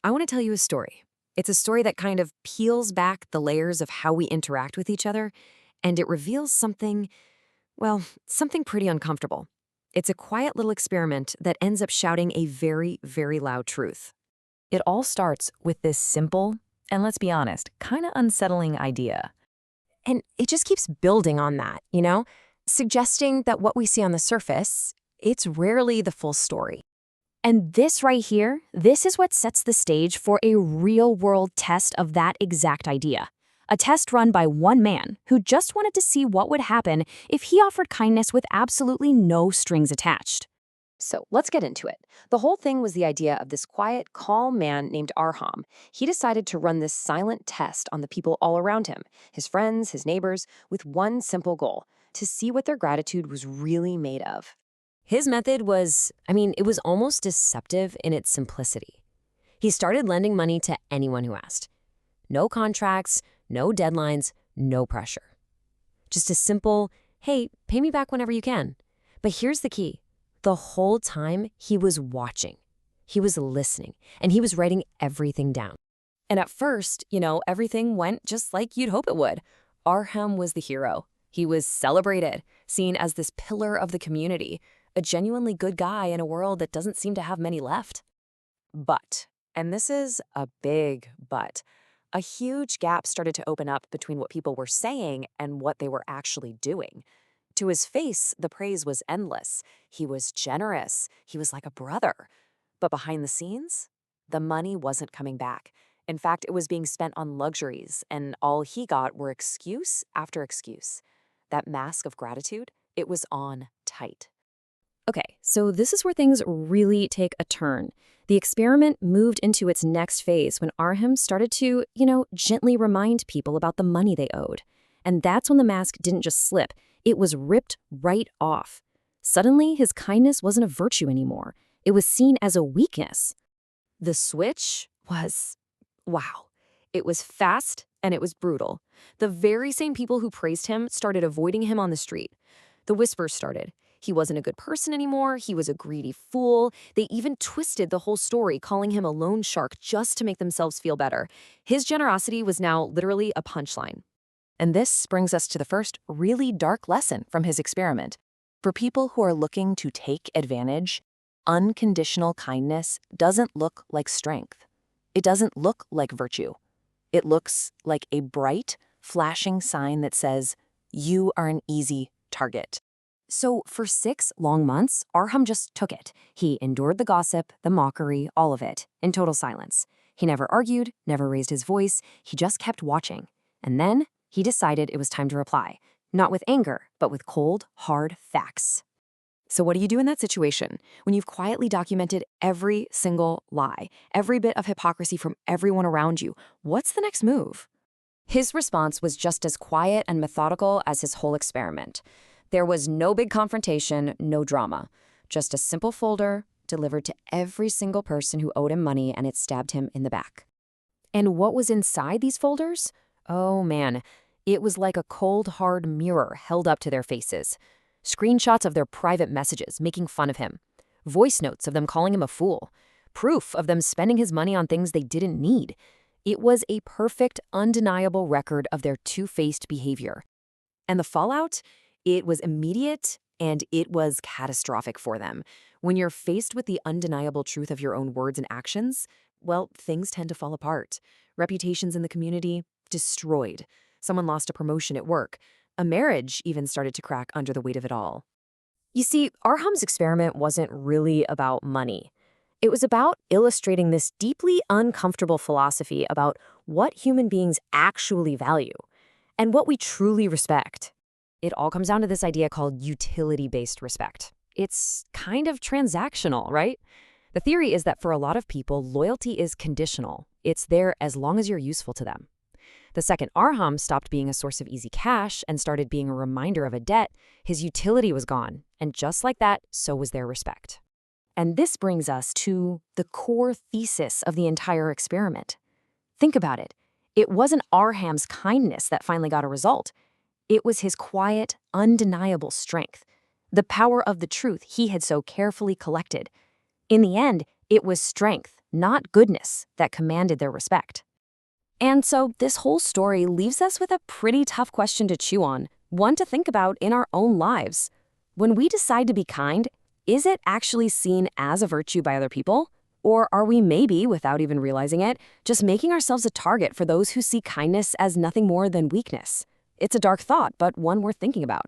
I want to tell you a story. It's a story that kind of peels back the layers of how we interact with each other, and it reveals something, well, something pretty uncomfortable. It's a quiet little experiment that ends up shouting a very, very loud truth. It all starts with this simple, and let's be honest, kind of unsettling idea. And it just keeps building on that, suggesting that what we see on the surface, it's rarely the full story. And this right here, this is what sets the stage for a real-world test of that exact idea. A test run by one man who just wanted to see what would happen if he offered kindness with absolutely no strings attached. So let's get into it. The whole thing was the idea of this quiet, calm man named Arham. He decided to run this silent test on the people all around him, his friends, his neighbors, with one simple goal: to see what their gratitude was really made of. His method was, it was almost deceptive in its simplicity. He started lending money to anyone who asked. No contracts, no deadlines, no pressure. Just a simple, hey, pay me back whenever you can. But here's the key. The whole time, he was watching. He was listening, and he was writing everything down. And at first, everything went just like you'd hope it would. Arham was the hero. He was celebrated, seen as this pillar of the community, a genuinely good guy in a world that doesn't seem to have many left. But, and this is a big but, a huge gap started to open up between what people were saying and what they were actually doing. To his face, the praise was endless. He was generous. He was like a brother. But behind the scenes, the money wasn't coming back. In fact, it was being spent on luxuries, and all he got were excuse after excuse. That mask of gratitude, it was on tight. Okay, so this is where things really take a turn. The experiment moved into its next phase when Arham started to, gently remind people about the money they owed. And that's when the mask didn't just slip, it was ripped right off. Suddenly, his kindness wasn't a virtue anymore. It was seen as a weakness. The switch was, wow. It was fast and it was brutal. The very same people who praised him started avoiding him on the street. The whispers started. He wasn't a good person anymore. He was a greedy fool. They even twisted the whole story, calling him a loan shark just to make themselves feel better. His generosity was now literally a punchline. And this brings us to the first really dark lesson from his experiment. For people who are looking to take advantage, unconditional kindness doesn't look like strength. It doesn't look like virtue. It looks like a bright, flashing sign that says, you are an easy target. So for 6 long months, Arham just took it. He endured the gossip, the mockery, all of it, in total silence. He never argued, never raised his voice. He just kept watching. And then he decided it was time to reply, not with anger, but with cold, hard facts. So what do you do in that situation when you've quietly documented every single lie, every bit of hypocrisy from everyone around you? What's the next move? His response was just as quiet and methodical as his whole experiment. There was no big confrontation, no drama. Just a simple folder delivered to every single person who owed him money, and it stabbed him in the back. And what was inside these folders? Oh man, it was like a cold, hard mirror held up to their faces. Screenshots of their private messages making fun of him. Voice notes of them calling him a fool. Proof of them spending his money on things they didn't need. It was a perfect, undeniable record of their two-faced behavior. And the fallout? It was immediate and it was catastrophic for them. When you're faced with the undeniable truth of your own words and actions, well, things tend to fall apart. Reputations in the community, destroyed. Someone lost a promotion at work. A marriage even started to crack under the weight of it all. You see, Arham's experiment wasn't really about money. It was about illustrating this deeply uncomfortable philosophy about what human beings actually value and what we truly respect. It all comes down to this idea called utility-based respect. It's kind of transactional, right? The theory is that for a lot of people, loyalty is conditional. It's there as long as you're useful to them. The second Arham stopped being a source of easy cash and started being a reminder of a debt, his utility was gone. And just like that, so was their respect. And this brings us to the core thesis of the entire experiment. Think about it. It wasn't Arham's kindness that finally got a result. It was his quiet, undeniable strength, the power of the truth he had so carefully collected. In the end, it was strength, not goodness, that commanded their respect. And so this whole story leaves us with a pretty tough question to chew on, one to think about in our own lives. When we decide to be kind, is it actually seen as a virtue by other people? Or are we maybe, without even realizing it, just making ourselves a target for those who see kindness as nothing more than weakness? It's a dark thought, but one worth thinking about.